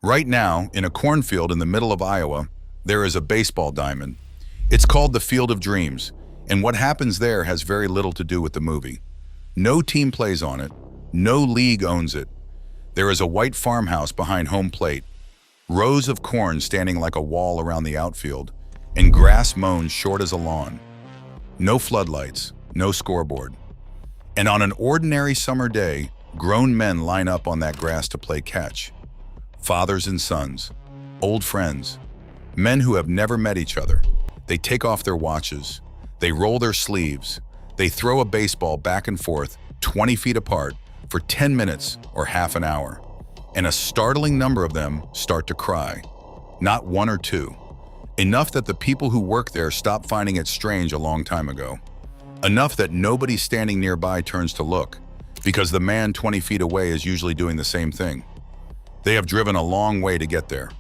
Right now, in a cornfield in the middle of Iowa, there is a baseball diamond. It's called the Field of Dreams, and what happens there has very little to do with the movie. No team plays on it. No league owns it. There is a white farmhouse behind home plate, rows of corn standing like a wall around the outfield, and grass mown short as a lawn. No floodlights, no scoreboard. And on an ordinary summer day, grown men line up on that grass to play catch. Fathers and sons, old friends, men who have never met each other. They take off their watches, they roll their sleeves, they throw a baseball back and forth 20 feet apart for 10 minutes or half an hour. And a startling number of them start to cry. Not one or two. Enough that the people who work there stop finding it strange a long time ago. Enough that nobody standing nearby turns to look, because the man 20 feet away is usually doing the same thing. They have driven a long way to get there.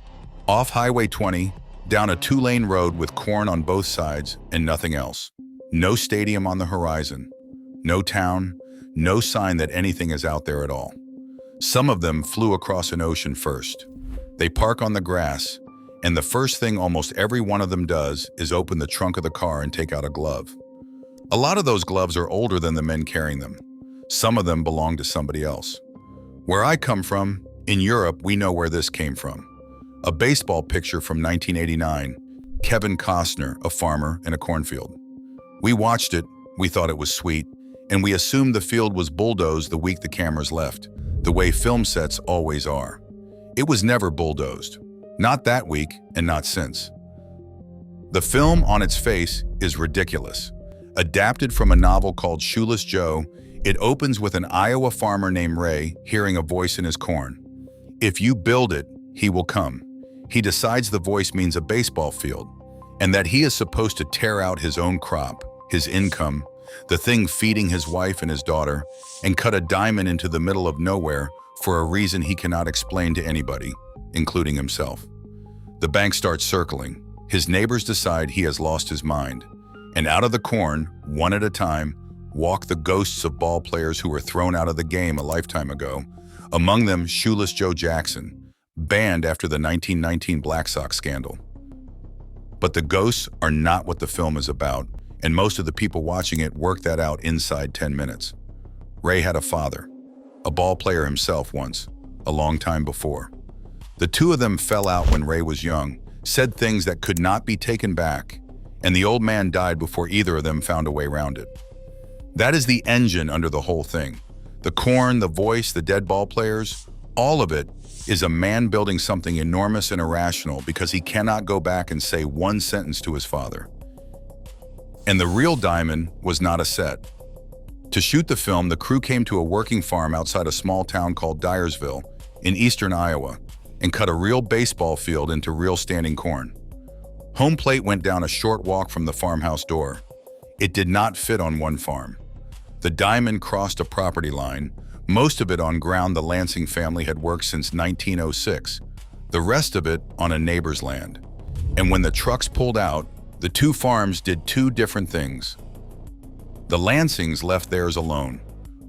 Off Highway 20, down a two-lane road with corn on both sides and nothing else. No stadium on the horizon. No town, no sign that anything is out there at all. Some of them flew across an ocean first. They park on the grass, and the first thing almost every one of them does is open the trunk of the car and take out a glove. A lot of those gloves are older than the men carrying them. Some of them belong to somebody else. Where I come from, in Europe, we know where this came from. A baseball picture from 1989, Kevin Costner, a farmer in a cornfield. We watched it, we thought it was sweet, and we assumed the field was bulldozed the week the cameras left, the way film sets always are. It was never bulldozed. Not that week, and not since. The film on its face is ridiculous. Adapted from a novel called Shoeless Joe, it opens with an Iowa farmer named Ray hearing a voice in his corn. If you build it, he will come. He decides the voice means a baseball field, and that he is supposed to tear out his own crop, his income, the thing feeding his wife and his daughter, and cut a diamond into the middle of nowhere for a reason he cannot explain to anybody, including himself. The bank starts circling. His neighbors decide he has lost his mind. And out of the corn, one at a time, walk the ghosts of ball players who were thrown out of the game a lifetime ago, among them Shoeless Joe Jackson, banned after the 1919 Black Sox scandal. But the ghosts are not what the film is about, and most of the people watching it work that out inside 10 minutes. Ray had a father, a ball player himself once, a long time before. The two of them fell out when Ray was young, said things that could not be taken back, and the old man died before either of them found a way around it. That is the engine under the whole thing. The corn, the voice, the dead ball players, all of it is a man building something enormous and irrational because he cannot go back and say one sentence to his father. And the real diamond was not a set. To shoot the film, the crew came to a working farm outside a small town called Dyersville in eastern Iowa and cut a real baseball field into real standing corn. Home plate went down a short walk from the farmhouse door. It did not fit on one farm. The diamond crossed a property line, most of it on ground the Lansing family had worked since 1906, the rest of it on a neighbor's land. And when the trucks pulled out, the two farms did two different things. The Lansings left theirs alone,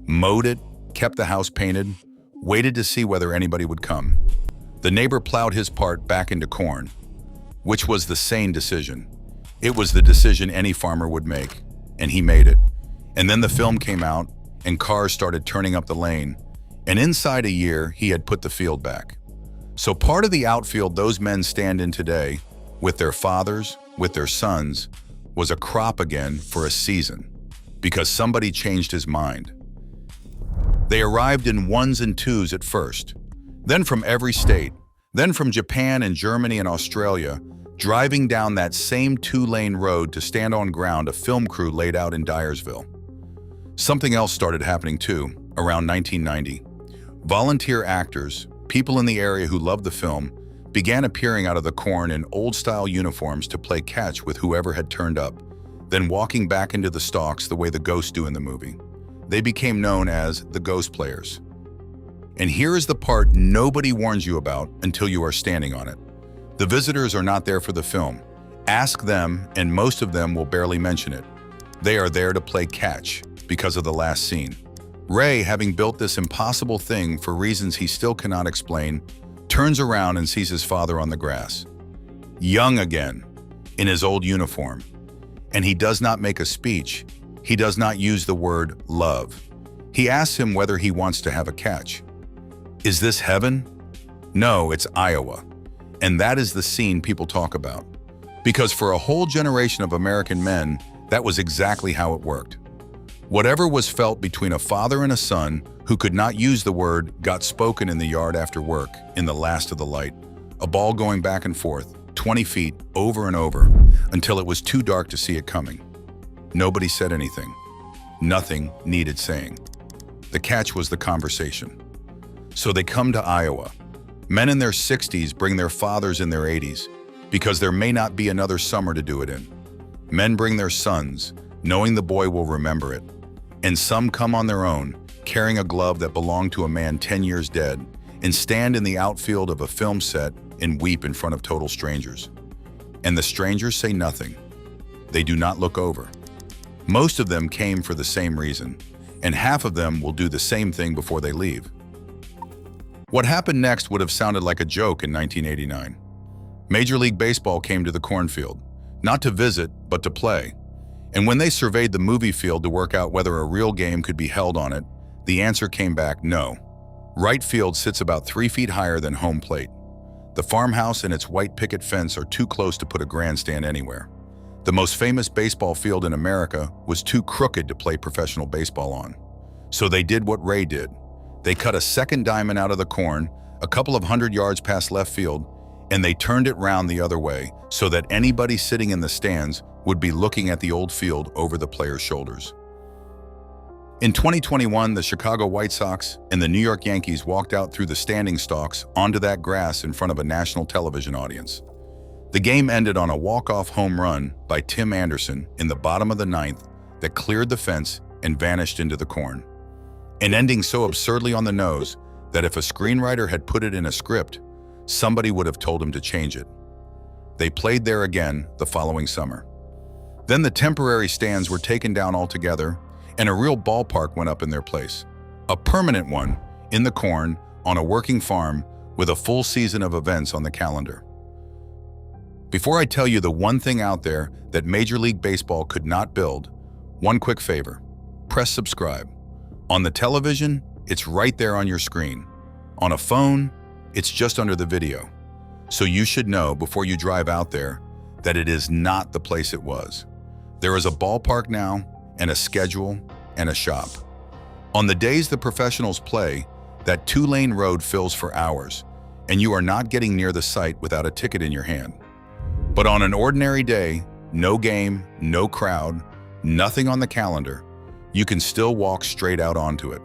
mowed it, kept the house painted, waited to see whether anybody would come. The neighbor plowed his part back into corn, which was the sane decision. It was the decision any farmer would make, and he made it. And then the film came out, and cars started turning up the lane, and inside a year, he had put the field back. So part of the outfield those men stand in today, with their fathers, with their sons, was a crop again for a season, because somebody changed his mind. They arrived in ones and twos at first, then from every state, then from Japan and Germany and Australia, driving down that same two-lane road to stand on ground a film crew laid out in Dyersville. Something else started happening too, around 1990. Volunteer actors, people in the area who loved the film, began appearing out of the corn in old-style uniforms to play catch with whoever had turned up, then walking back into the stalks the way the ghosts do in the movie. They became known as the ghost players. And here is the part nobody warns you about until you are standing on it. The visitors are not there for the film. Ask them, and most of them will barely mention it. They are there to play catch because of the last scene. Ray, having built this impossible thing for reasons he still cannot explain, turns around and sees his father on the grass, young again, in his old uniform. And he does not make a speech. He does not use the word love. He asks him whether he wants to have a catch. Is this heaven? No, it's Iowa. And that is the scene people talk about. Because for a whole generation of American men, that was exactly how it worked. Whatever was felt between a father and a son who could not use the word got spoken in the yard after work, in the last of the light, a ball going back and forth, 20 feet, over and over, until it was too dark to see it coming. Nobody said anything. Nothing needed saying. The catch was the conversation. So they come to Iowa. Men in their 60s bring their fathers in their 80s, because there may not be another summer to do it in. Men bring their sons, knowing the boy will remember it. And some come on their own, carrying a glove that belonged to a man 10 years dead, and stand in the outfield of a film set and weep in front of total strangers. And the strangers say nothing. They do not look over. Most of them came for the same reason, and half of them will do the same thing before they leave. What happened next would have sounded like a joke in 1989. Major League Baseball came to the cornfield, not to visit, but to play. And when they surveyed the movie field to work out whether a real game could be held on it, the answer came back no. Right field sits about 3 feet higher than home plate. The farmhouse and its white picket fence are too close to put a grandstand anywhere. The most famous baseball field in America was too crooked to play professional baseball on. So they did what Ray did. They cut a second diamond out of the corn, a couple of 100 yards past left field, and they turned it round the other way so that anybody sitting in the stands would be looking at the old field over the players' shoulders. In 2021, the Chicago White Sox and the New York Yankees walked out through the standing stalks onto that grass in front of a national television audience. The game ended on a walk-off home run by Tim Anderson in the bottom of the ninth that cleared the fence and vanished into the corn. An ending so absurdly on the nose that if a screenwriter had put it in a script, somebody would have told him to change it. They played there again the following summer. Then the temporary stands were taken down altogether, and a real ballpark went up in their place. A permanent one, in the corn, on a working farm, with a full season of events on the calendar. Before I tell you the one thing out there that Major League Baseball could not build, one quick favor: press subscribe. On the television, it's right there on your screen. On a phone, it's just under the video. So you should know before you drive out there that it is not the place it was. There is a ballpark now, and a schedule, and a shop. On the days the professionals play, that 2-lane road fills for hours, and you are not getting near the site without a ticket in your hand. But on an ordinary day, no game, no crowd, nothing on the calendar, you can still walk straight out onto it.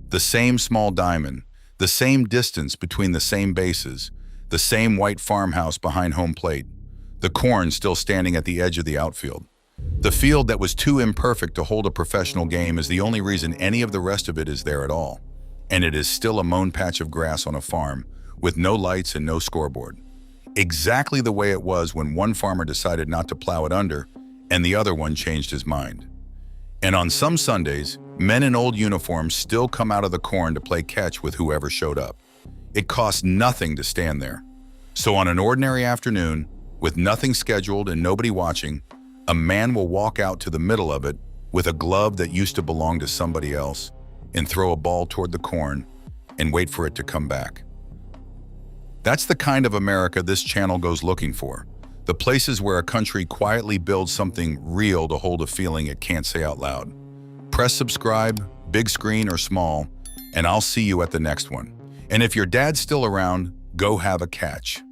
The same small diamond, the same distance between the same bases, the same white farmhouse behind home plate, the corn still standing at the edge of the outfield. The field that was too imperfect to hold a professional game is the only reason any of the rest of it is there at all. And it is still a mown patch of grass on a farm with no lights and no scoreboard. Exactly the way it was when one farmer decided not to plow it under and the other one changed his mind. And on some Sundays, men in old uniforms still come out of the corn to play catch with whoever showed up. It costs nothing to stand there. So on an ordinary afternoon, with nothing scheduled and nobody watching, a man will walk out to the middle of it with a glove that used to belong to somebody else and throw a ball toward the corn and wait for it to come back. That's the kind of America this channel goes looking for. The places where a country quietly builds something real to hold a feeling it can't say out loud. Press subscribe, big screen or small, and I'll see you at the next one. And if your dad's still around, go have a catch.